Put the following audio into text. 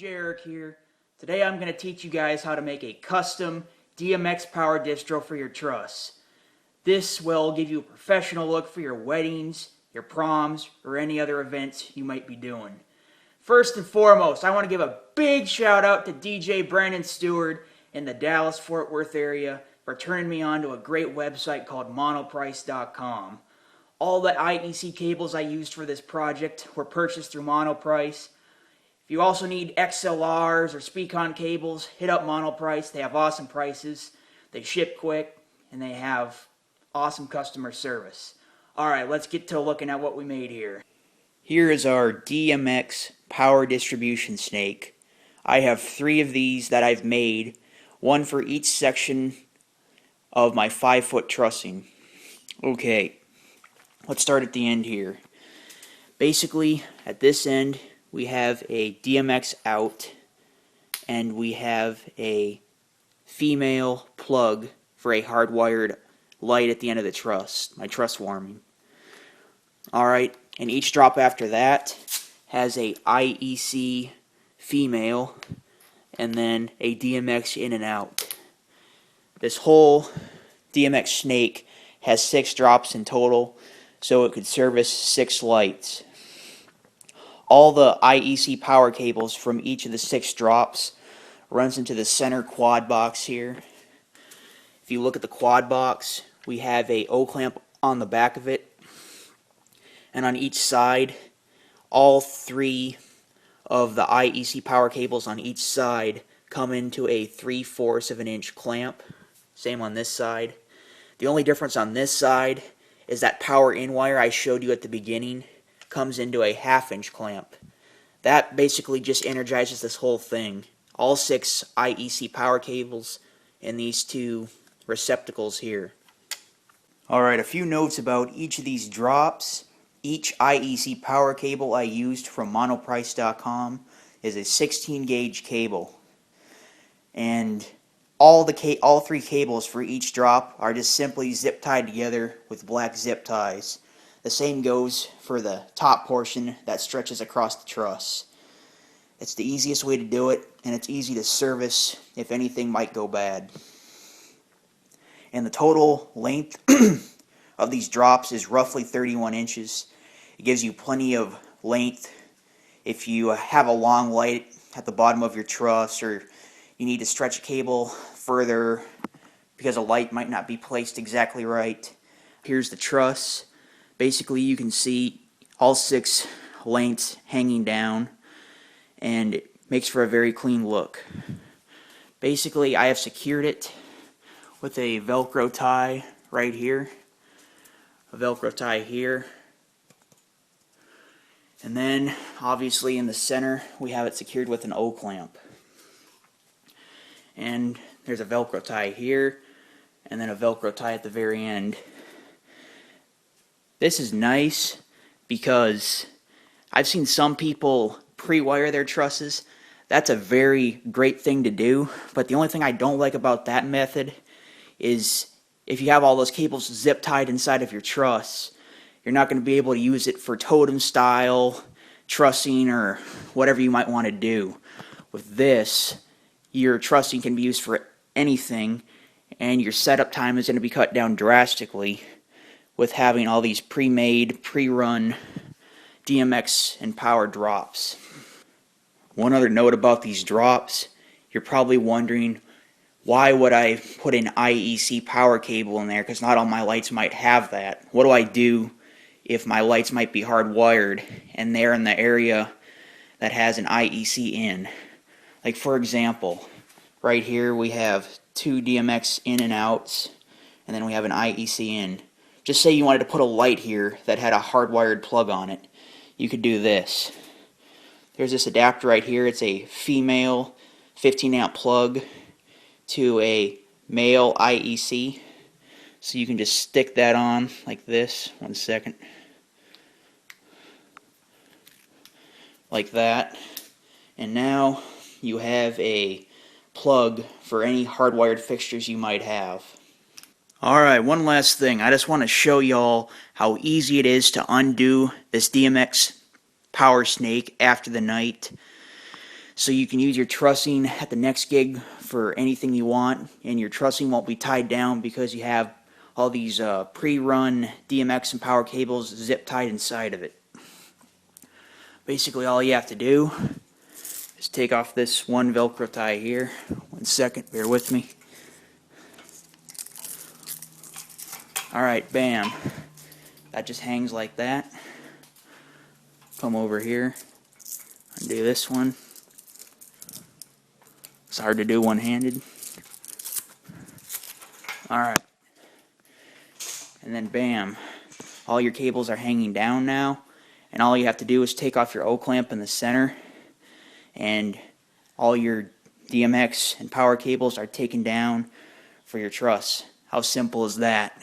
DJ Eric here. Today I'm going to teach you guys how to make a custom DMX power distro for your truss. This will give you a professional look for your weddings, your proms, or any other events you might be doing. First and foremost, I want to give a big shout out to DJ Brandon Stewart in the Dallas-Fort Worth area for turning me on to a great website called monoprice.com. All the IEC cables I used for this project were purchased through Monoprice. If you also need XLRs or Speakon cables, hit up Monoprice. They have awesome prices, they ship quick, and they have awesome customer service. Alright, let's get to looking at what we made here. Here is our DMX power distribution snake. I have 3 of these that I've made, one for each section of my 5-foot trussing. Okay, let's start at the end here. Basically, at this end, we have a DMX out, and we have a female plug for a hardwired light at the end of the truss, my truss warming. Alright, and each drop after that has a IEC female, and then a DMX in and out. This whole DMX snake has 6 drops in total, so it could service 6 lights. All the IEC power cables from each of the 6 drops runs into the center quad box here. If you look at the quad box, we have a O-clamp on the back of it, and on each side, all 3 of the IEC power cables on each side come into a 3/4 of an inch clamp. Same on this side. The only difference on this side is that power in wire I showed you at the beginning comes into a 1/2 inch clamp. That basically just energizes this whole thing. All 6 IEC power cables in these 2 receptacles here. Alright, a few notes about each of these drops. Each IEC power cable I used from monoprice.com is a 16 gauge cable. And all 3 cables for each drop are just simply zip tied together with black zip ties. The same goes for the top portion that stretches across the truss. It's the easiest way to do it, and it's easy to service if anything might go bad. And the total length of these drops is roughly 31 inches. It gives you plenty of length if you have a long light at the bottom of your truss, or you need to stretch a cable further because a light might not be placed exactly right. Here's the truss. Basically, you can see all 6 lengths hanging down, and it makes for a very clean look. Basically, I have secured it with a Velcro tie right here, a Velcro tie here, and then obviously in the center we have it secured with an O-clamp. And there's a Velcro tie here, and then a Velcro tie at the very end. This is nice because I've seen some people pre-wire their trusses. That's a very great thing to do, but the only thing I don't like about that method is if you have all those cables zip tied inside of your truss, you're not going to be able to use it for totem style trussing or whatever you might want to do. With this, your trussing can be used for anything, and your setup time is going to be cut down drastically with having all these pre-made, pre-run DMX and power drops. One other note about these drops, you're probably wondering, why would I put an IEC power cable in there? Because not all my lights might have that. What do I do if my lights might be hardwired and they're in the area that has an IEC in? Like, for example, right here we have 2 DMX in and outs, and then we have an IEC in. Just say you wanted to put a light here that had a hardwired plug on it. You could do this. There's this adapter right here. It's a female 15 amp plug to a male IEC. So you can just stick that on like this. One second. Like that. And now you have a plug for any hardwired fixtures you might have. Alright, one last thing. I just want to show y'all how easy it is to undo this DMX power snake after the night. so you can use your trussing at the next gig for anything you want, and your trussing won't be tied down because you have all these pre-run DMX and power cables zip tied inside of it. Basically all you have to do is take off this one Velcro tie here. 1 second, bear with me. Alright, bam. That just hangs like that. Come over here, undo this one. It's hard to do one-handed. Alright. And then bam. All your cables are hanging down now. And all you have to do is take off your O-clamp in the center. And all your DMX and power cables are taken down for your truss. How simple is that?